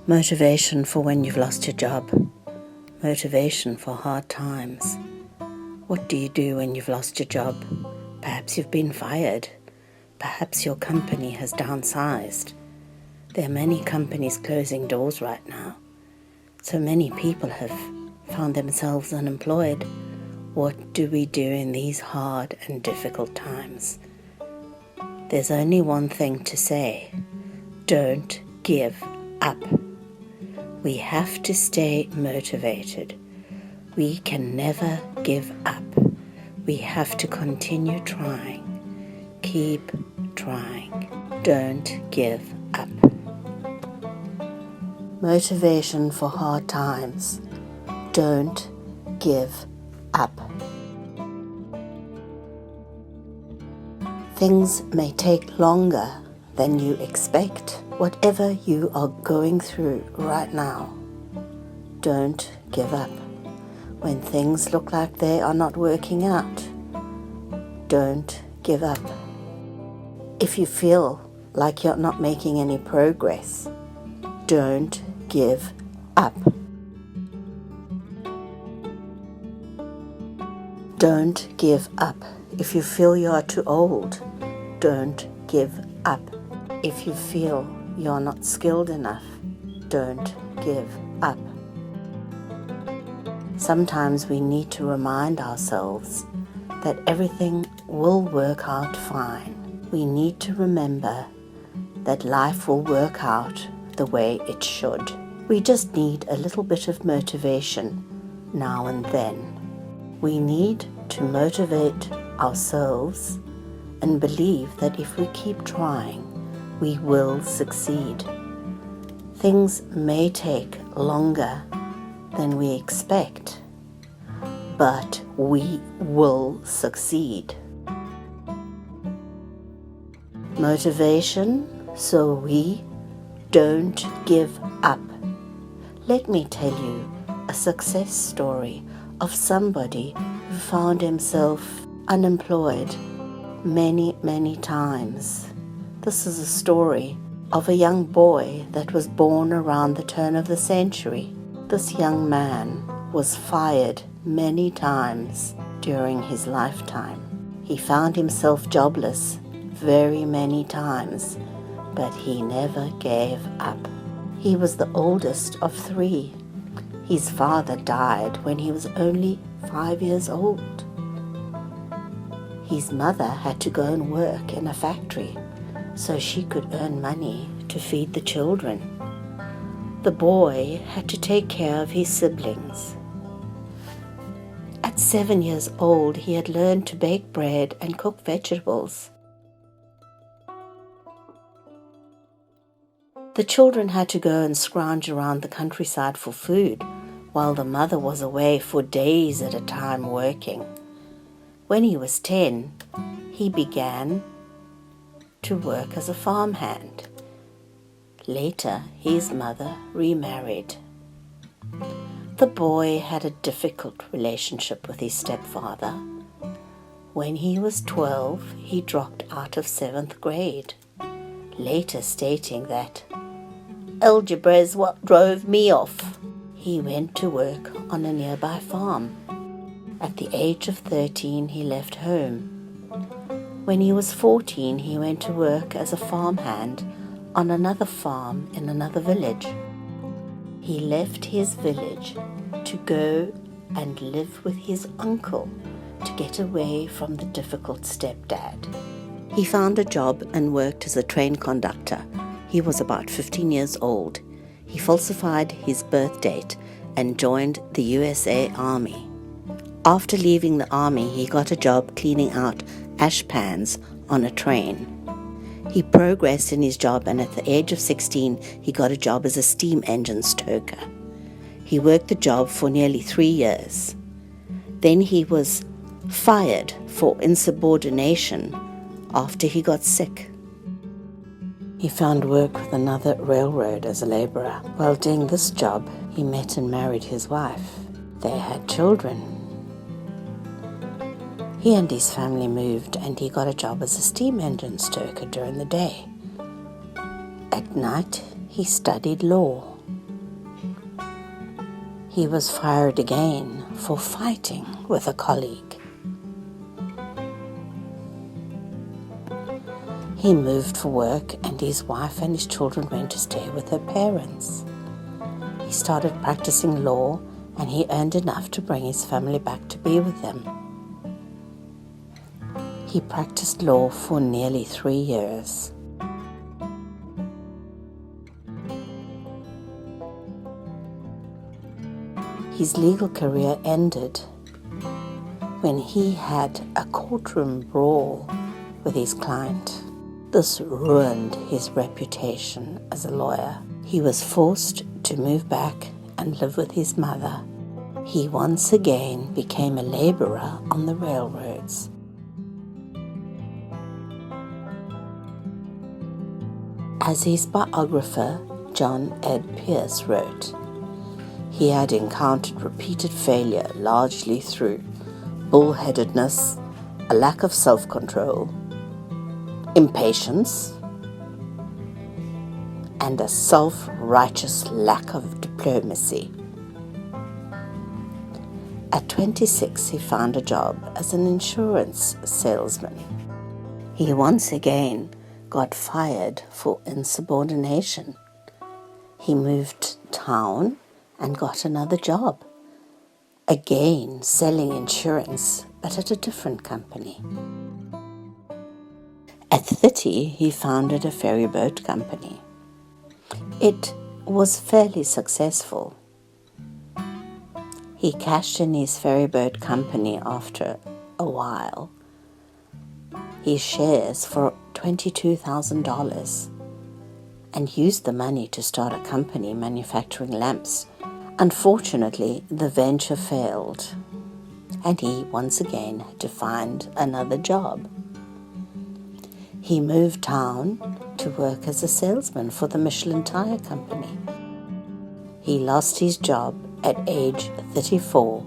Motivation for when you've lost your job. Motivation for hard times. What do you do when you've lost your job? Perhaps you've been fired. Perhaps your company has downsized. There are many companies closing doors right now. So many people have found themselves unemployed. What do we do in these hard and difficult times? There's only one thing to say. Don't give up. We have to stay motivated. We can never give up. We have to continue trying. Keep trying. Don't give up. Motivation for hard times. Don't give up. Things may take longer than you expect. Whatever you are going through right now, don't give up. When things look like they are not working out, don't give up. If you feel like you're not making any progress, don't give up. Don't give up. If you feel you are too old, don't give up. If you feel you're not skilled enough, don't give up. Sometimes we need to remind ourselves that everything will work out fine. We need to remember that life will work out the way it should. We just need a little bit of motivation now and then. We need to motivate ourselves and believe that if we keep trying, we will succeed. Things may take longer than we expect, but we will succeed. Motivation so we don't give up. Let me tell you a success story of somebody who found himself unemployed many times. This is a story of a young boy that was born around the turn of the century. This young man was fired many times during his lifetime. He found himself jobless very many times, but he never gave up. He was the oldest of 3. His father died when he was only 5 years old. His mother had to go and work in a factory so she could earn money to feed the children. The boy had to take care of his siblings. At 7 years old, he had learned to bake bread and cook vegetables. The children had to go and scrounge around the countryside for food, while the mother was away for days at a time working. When he was 10, he began to work as a farmhand. Later, his mother remarried. The boy had a difficult relationship with his stepfather. When he was 12, he dropped out of 7th grade, later stating that algebra is what drove me off. He went to work on a nearby farm. At the age of 13, he left home. When he was 14, he went to work as a farmhand on another farm in another village. He left his village to go and live with his uncle to get away from the difficult stepdad. He found a job and worked as a train conductor. He was about 15 years old. He falsified his birth date and joined the USA Army. After leaving the army, he got a job cleaning out ash pans on a train. He progressed in his job, and at the age of 16, he got a job as a steam engine stoker. He worked the job for nearly 3 years. Then he was fired for insubordination after he got sick. He found work with another railroad as a laborer. While doing this job, he met and married his wife. They had children. He and his family moved, and he got a job as a steam engine stoker during the day. At night, he studied law. he was fired again for fighting with a colleague. He moved for work, and his wife and his children went to stay with her parents. He started practicing law, and he earned enough to bring his family back to be with them. He practiced law for nearly 3 years. His legal career ended when he had a courtroom brawl with his client. This ruined his reputation as a lawyer. He was forced to move back and live with his mother. He once again became a laborer on the railroads. As his biographer, John Ed Pierce, wrote, he had encountered repeated failure largely through bullheadedness, a lack of self-control, impatience, and a self-righteous lack of diplomacy. At 26, he found a job as an insurance salesman. He once again got fired for insubordination. He moved town and got another job, again selling insurance, but at a different company. At 30, he founded a ferryboat company. It was fairly successful. He cashed in his ferryboat company after a while, his shares for $22,000, and used the money to start a company manufacturing lamps. Unfortunately, the venture failed, and he once again had to find another job. He moved town to work as a salesman for the Michelin tire company. He lost his job at age 34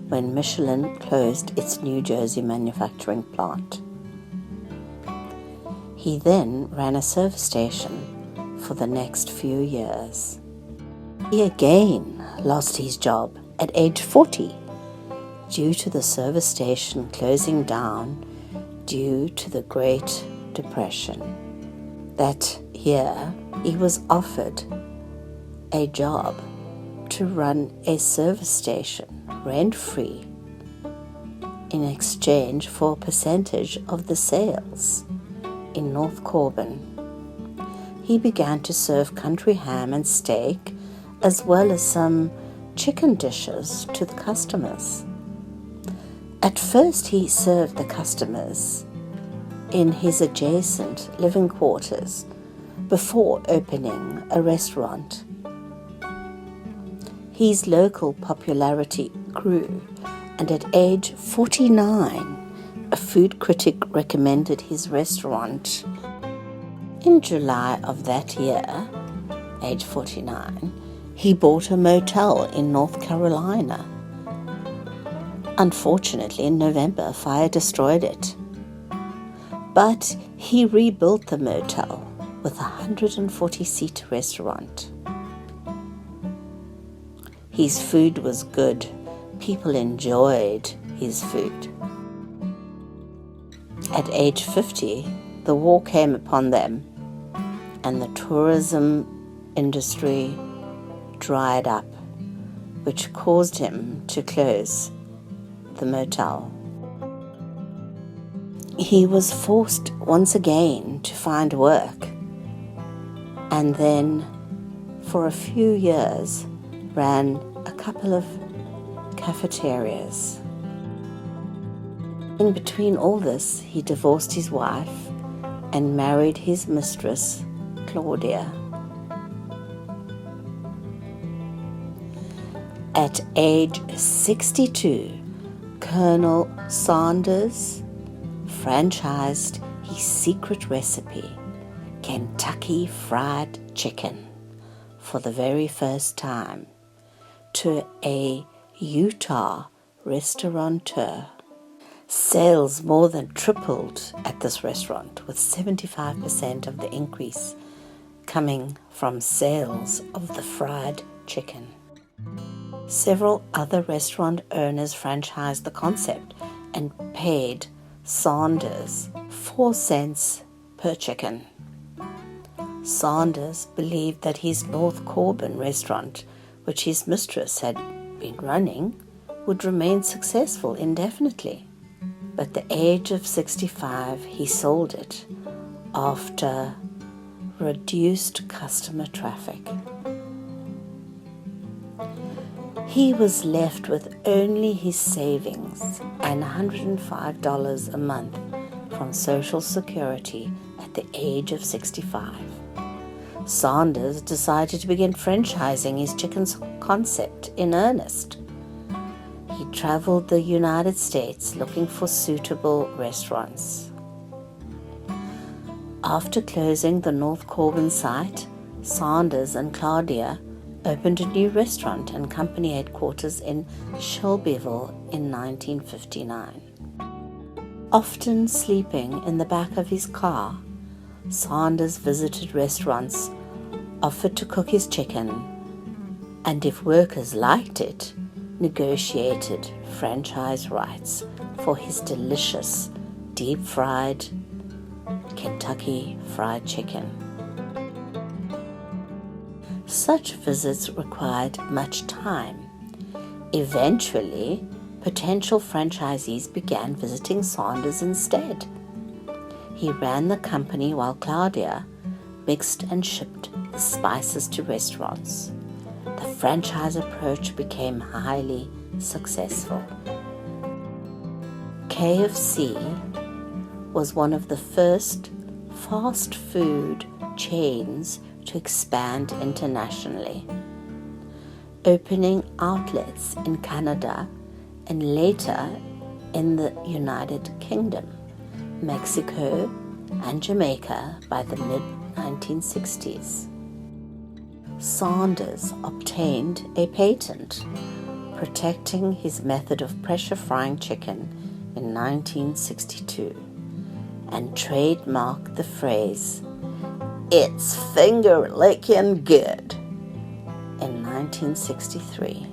when Michelin closed its New Jersey manufacturing plant. He then ran a service station for the next few years. He again lost his job at age 40 due to the service station closing down due to the Great Depression. That year, he was offered a job to run a service station rent-free in exchange for a percentage of the sales in North Corbin. He began to serve country ham and steak as well as some chicken dishes to the customers. At first, he served the customers in his adjacent living quarters before opening a restaurant. His local popularity grew, and at age 49, a food critic recommended his restaurant. In July of that year, age 49, he bought a motel in North Carolina. Unfortunately, in November, a fire destroyed it. But he rebuilt the motel with a 140-seat restaurant. His food was good. People enjoyed his food. At age 50, the war came upon them, and the tourism industry dried up, which caused him to close the motel. He was forced once again to find work, and then for a few years ran a couple of cafeterias. In between all this, he divorced his wife and married his mistress, Claudia. At age 62, Colonel Sanders franchised his secret recipe, Kentucky Fried Chicken, for the very first time to a Utah restaurateur. Sales more than tripled at this restaurant, with 75% of the increase coming from sales of the fried chicken. Several other restaurant owners franchised the concept and paid Sanders 4 cents per chicken. Sanders believed that his North Corbin restaurant, which his mistress had been running, would remain successful indefinitely. But at the age of 65, he sold it after reduced customer traffic. He was left with only his savings and $105 a month from Social Security at the age of 65. Sanders decided to begin franchising his chicken concept in earnest. He traveled the United States looking for suitable restaurants. After closing the North Corbin site, Sanders and Claudia opened a new restaurant and company headquarters in Shelbyville in 1959. Often sleeping in the back of his car, Sanders visited restaurants, offered to cook his chicken, and if workers liked it, negotiated franchise rights for his delicious deep-fried Kentucky Fried Chicken. Such visits required much time. Eventually, potential franchisees began visiting Sanders instead. He ran the company while Claudia mixed and shipped the spices to restaurants. The franchise approach became highly successful. KFC was one of the first fast food chains to expand internationally, opening outlets in Canada and later in the United Kingdom, Mexico, and Jamaica by the mid-1960s. Sanders obtained a patent protecting his method of pressure frying chicken in 1962 and trademarked the phrase, "It's finger-licking good," in 1963.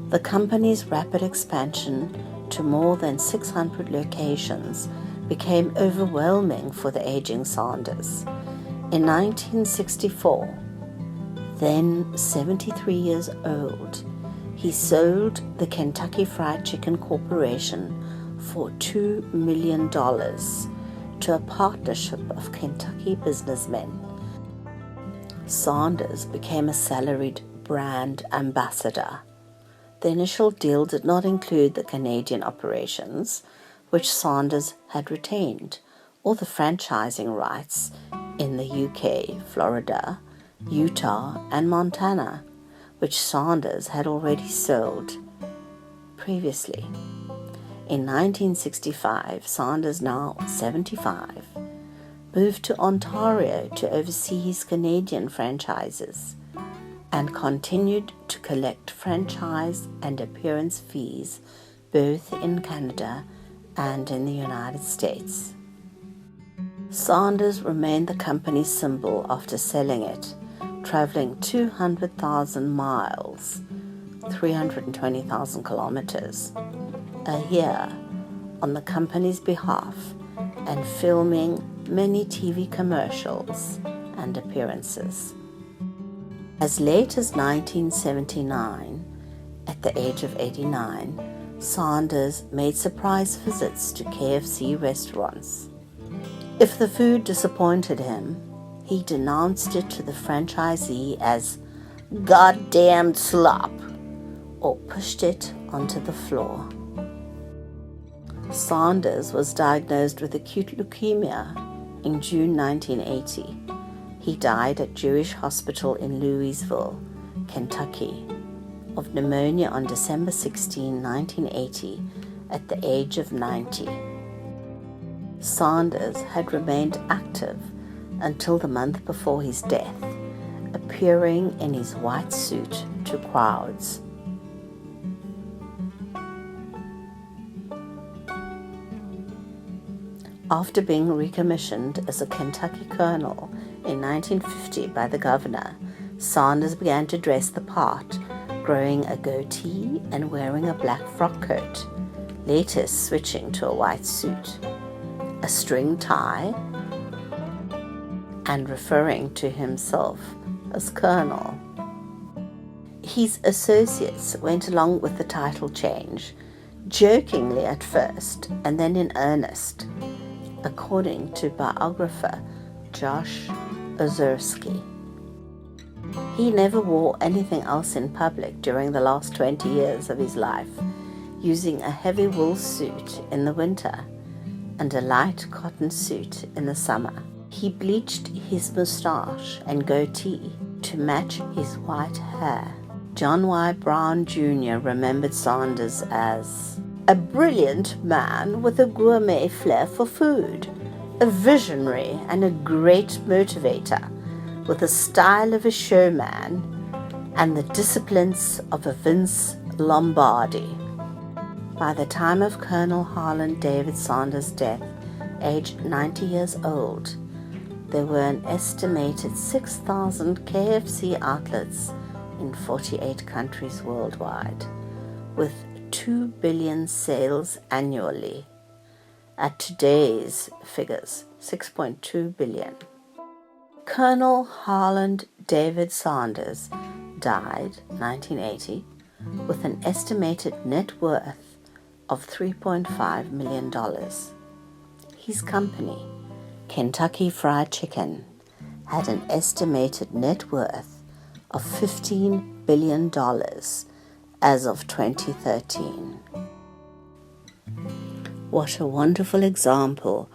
The company's rapid expansion to more than 600 locations became overwhelming for the aging Sanders. In 1964, then 73 years old, he sold the Kentucky Fried Chicken Corporation for $2 million to a partnership of Kentucky businessmen. Sanders became a salaried brand ambassador. The initial deal did not include the Canadian operations, which Sanders had retained, or the franchising rights in the UK, Florida, Utah, and Montana, which Sanders had already sold previously. In 1965, Sanders, now 75, moved to Ontario to oversee his Canadian franchises and continued to collect franchise and appearance fees both in Canada and in the United States. Sanders remained the company's symbol after selling it, traveling 200,000 miles, 320,000 kilometers, a year on the company's behalf and filming many TV commercials and appearances. As late as 1979, at the age of 89, Sanders made surprise visits to KFC restaurants. If the food disappointed him, he denounced it to the franchisee as goddamn slop or pushed it onto the floor. Sanders was diagnosed with acute leukemia in June 1980. He died at Jewish Hospital in Louisville, Kentucky, of pneumonia on December 16, 1980, at the age of 90. Sanders had remained active until the month before his death, appearing in his white suit to crowds. After being recommissioned as a Kentucky colonel in 1950 by the governor, Sanders began to dress the part growing a goatee and wearing a black frock coat, later switching to a white suit, a string tie, and referring to himself as Colonel. His associates went along with the title change, jokingly at first and then in earnest, according to biographer Josh Ozersky. He never wore anything else in public during the last 20 years of his life, using a heavy wool suit in the winter and a light cotton suit in the summer. He bleached his moustache and goatee to match his white hair. John Y. Brown Jr. remembered Sanders as a brilliant man with a gourmet flair for food, a visionary and a great motivator, with the style of a showman and the disciplines of a Vince Lombardi. By the time of Colonel Harlan David Sanders' death, aged 90 years old, there were an estimated 6,000 KFC outlets in 48 countries worldwide, with 2 billion sales annually. At today's figures, 6.2 billion. Colonel Harlan David Sanders died 1980 with an estimated net worth of $3.5 million. His company, Kentucky Fried Chicken, had an estimated net worth of $15 billion as of 2013. What a wonderful example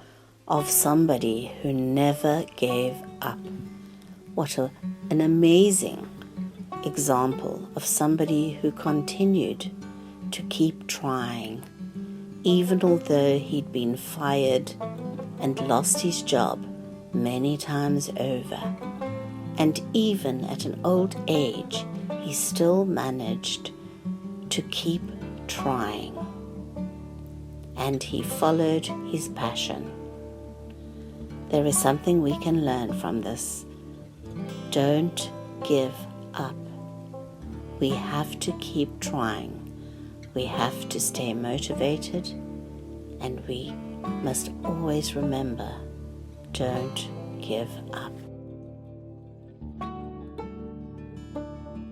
of somebody who never gave up. What an amazing example of somebody who continued to keep trying, even although he'd been fired and lost his job many times over. And even at an old age, he still managed to keep trying. And he followed his passion. There is something we can learn from this. Don't give up. We have to keep trying. We have to stay motivated, and we must always remember, don't give up.